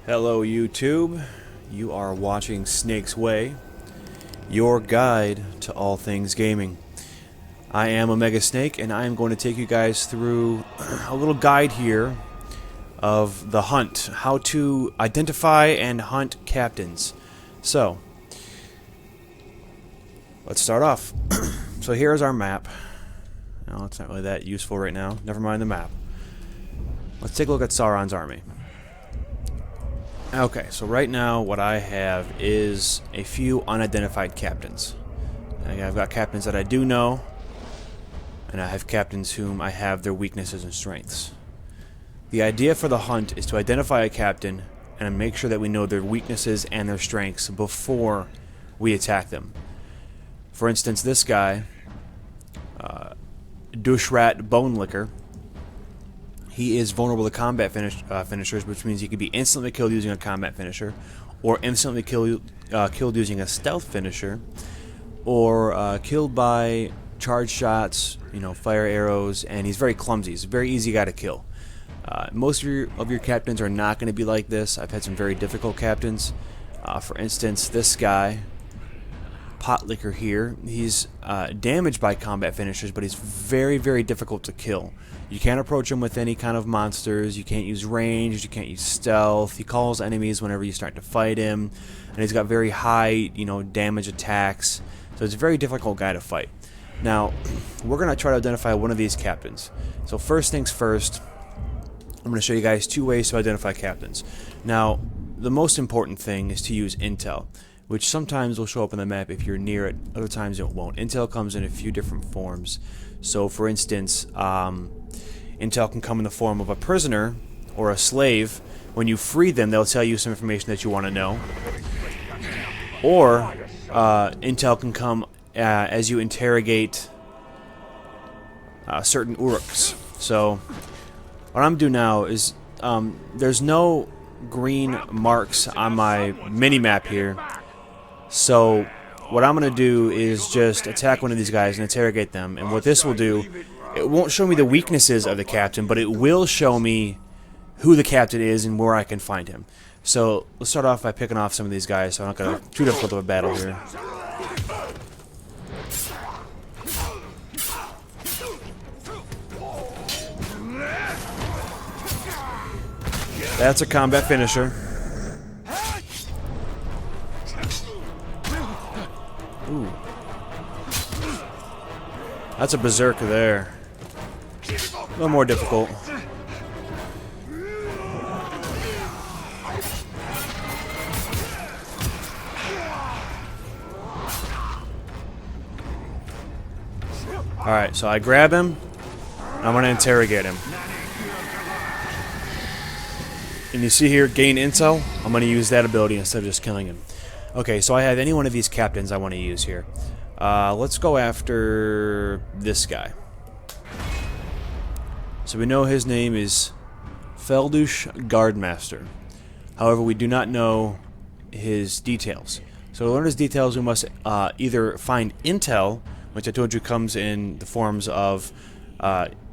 Hello YouTube, you are watching Snake's Way, your guide to all things gaming. I am Omega Snake and I am going to take you guys through a little guide here of the hunt, how to identify and hunt captains. So, let's start off. So here's our map. No, it's not really that useful right now, never mind the map. Let's take a look at Sauron's army. Okay, so right now what I have is a few unidentified captains. I've got captains that I do know, and I have captains whom I have their weaknesses and strengths. The idea for the hunt is to identify a captain and make sure that we know their weaknesses and their strengths before we attack them. For instance, this guy, Dushrat Bonelicker, he is vulnerable to combat finishers, which means he can be instantly killed using a combat finisher, or instantly killed using a stealth finisher, or killed by charge shots, fire arrows, and he's very clumsy. He's a very easy guy to kill. Most of your captains are not going to be like this. I've had some very difficult captains. For instance, this guy, Potlicker here, he's damaged by combat finishers, but he's very, very difficult to kill. You can't approach him with any kind of monsters. You can't use range. You can't use stealth. He calls enemies whenever you start to fight him, and he's got very high, damage attacks. So it's a very difficult guy to fight. Now, we're going to try to identify one of these captains. So first things first, I'm going to show you guys two ways to identify captains. Now, the most important thing is to use intel, which sometimes will show up on the map if you're near it, other times it won't. Intel comes in a few different forms. So, for instance, intel can come in the form of a prisoner or a slave. When you free them, they'll tell you some information that you want to know. Or, intel can come as you interrogate certain Uruks. So, what I'm doing now is, there's no green marks on my mini-map here. So, what I'm going to do is just attack one of these guys and interrogate them. And what this will do, it won't show me the weaknesses of the captain, but it will show me who the captain is and where I can find him. So, let's start off by picking off some of these guys, so I'm not going to too difficult of a battle here. That's a combat finisher. Ooh. That's a berserker there. A little more difficult. Alright, so I grab him. I'm going to interrogate him. And you see here, gain intel. I'm going to use that ability instead of just killing him. Okay, so I have any one of these captains I want to use here. Let's go after this guy. So we know his name is Feldush Guardmaster. However, we do not know his details. So to learn his details, we must either find intel, which I told you comes in the forms of,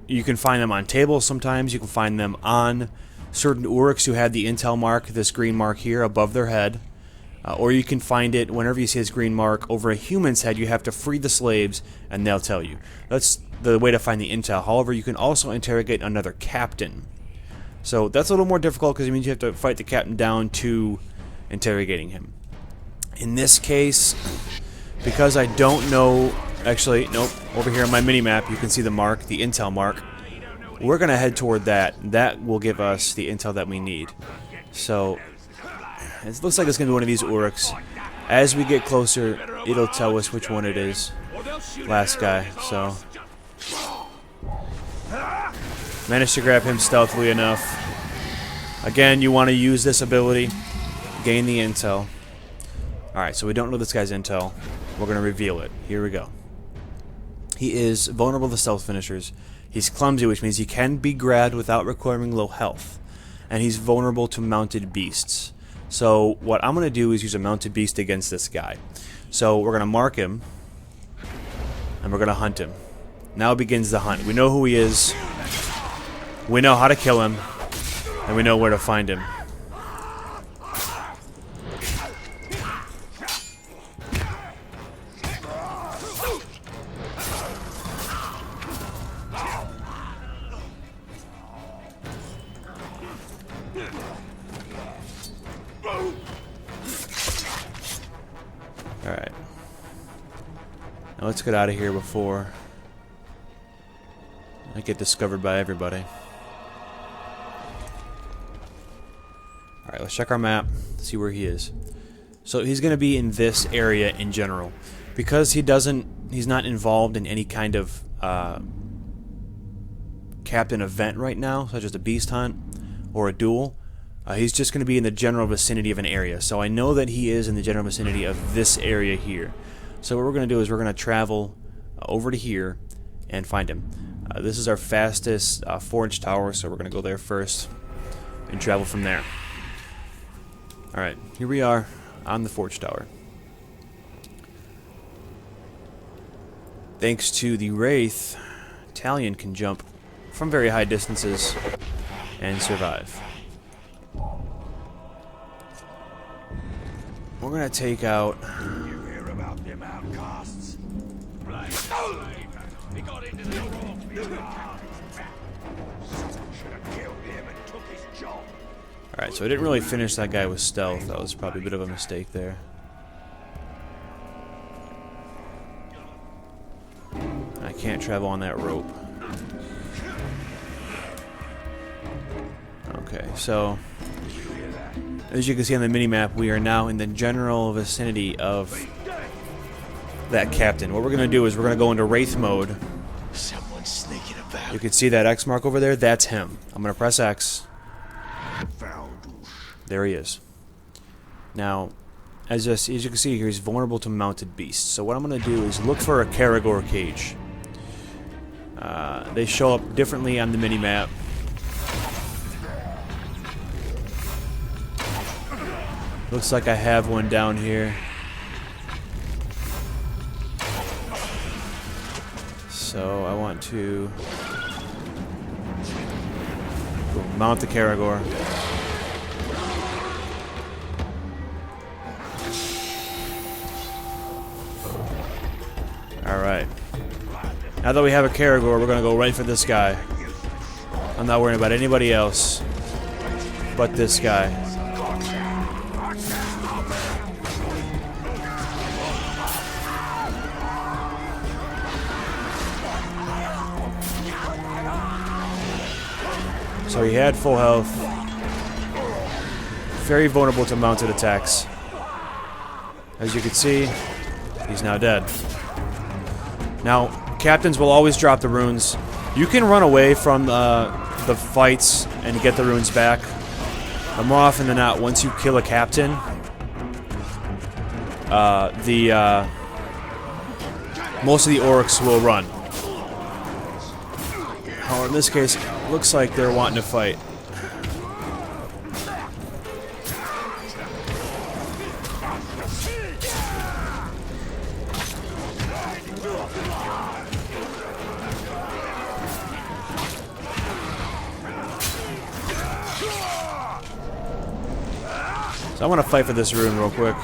you can find them on tables sometimes, you can find them on certain Uruks who have the intel mark, this green mark here above their head. Or you can find it whenever you see his green mark over a human's head. You have to free the slaves, and they'll tell you. That's the way to find the intel. However, you can also interrogate another captain. So that's a little more difficult because it means you have to fight the captain down to interrogating him. In this case, because I don't know... Actually, nope. Over here on my mini-map, you can see the mark, the intel mark. We're going to head toward that. That will give us the intel that we need. So... it looks like it's going to be one of these Uruks. As we get closer, it'll tell us which one it is. Last guy, so... managed to grab him stealthily enough. Again, you want to use this ability. Gain the intel. Alright, so we don't know this guy's intel. We're going to reveal it. Here we go. He is vulnerable to stealth finishers. He's clumsy, which means he can be grabbed without requiring low health. And he's vulnerable to mounted beasts. So what I'm going to do is use a mounted beast against this guy. So we're going to mark him, and we're going to hunt him. Now begins the hunt. We know who he is, we know how to kill him, and we know where to find him. Alright. Now let's get out of here before I get discovered by everybody. Alright, let's check our map, see where he is. So he's going to be in this area in general. Because he's not involved in any kind of captain event right now, such as a beast hunt or a duel. He's just going to be in the general vicinity of an area. So I know that he is in the general vicinity of this area here. So what we're going to do is we're going to travel over to here and find him. This is our fastest 4-inch tower, so we're going to go there first and travel from there. Alright, here we are on the forge tower. Thanks to the Wraith, Talion can jump from very high distances and survive. We're going to take out... You hear about them outcasts? He got into the wrong Someone should have killed him and took his job. Alright, so I didn't really finish that guy with stealth. That was probably a bit of a mistake there. I can't travel on that rope. Okay, so as you can see on the mini-map, we are now in the general vicinity of that captain. What we're going to do is we're going to go into Wraith mode. Someone's sneaking about. You can see that X mark over there? That's him. I'm going to press X. There he is. Now, as you can see here, he's vulnerable to mounted beasts. So what I'm going to do is look for a Karagor cage. They show up differently on the mini-map. Looks like I have one down here. So I want to mount the Karagor. Alright. Now that we have a Karagor, we're going to go right for this guy. I'm not worrying about anybody else but this guy. So he had full health. Very vulnerable to mounted attacks. As you can see, he's now dead. Now, captains will always drop the runes. You can run away from the fights and get the runes back. But more often than not, once you kill a captain, most of the orcs will run. However, in this case, it looks like they're wanting to fight. So I want to fight for this rune real quick.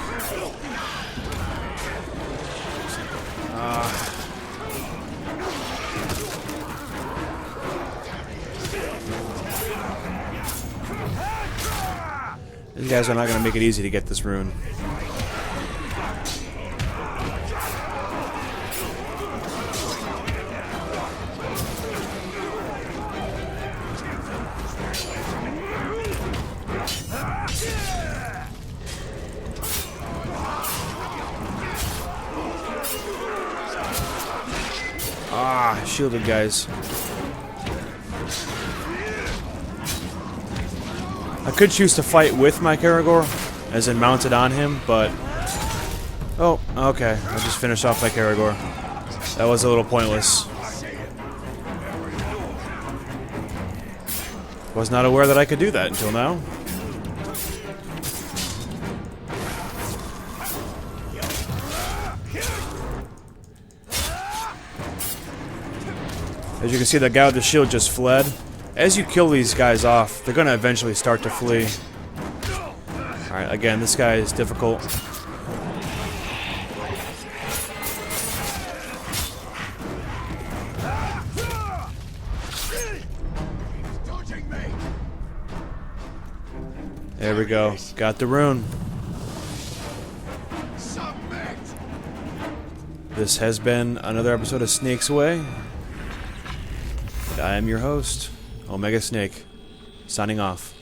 These guys are not going to make it easy to get this rune. Ah, shielded guys. I could choose to fight with my Karagor, as in mounted on him, but... Oh, okay. I just finished off my Karagor. That was a little pointless. Was not aware that I could do that until now. As you can see, the guy with the shield just fled. As you kill these guys off, they're going to eventually start to flee. Alright, again, this guy is difficult. There we go. Got the rune. Submit! This has been another episode of Snake's Way. I am your host, Omega Snake, signing off.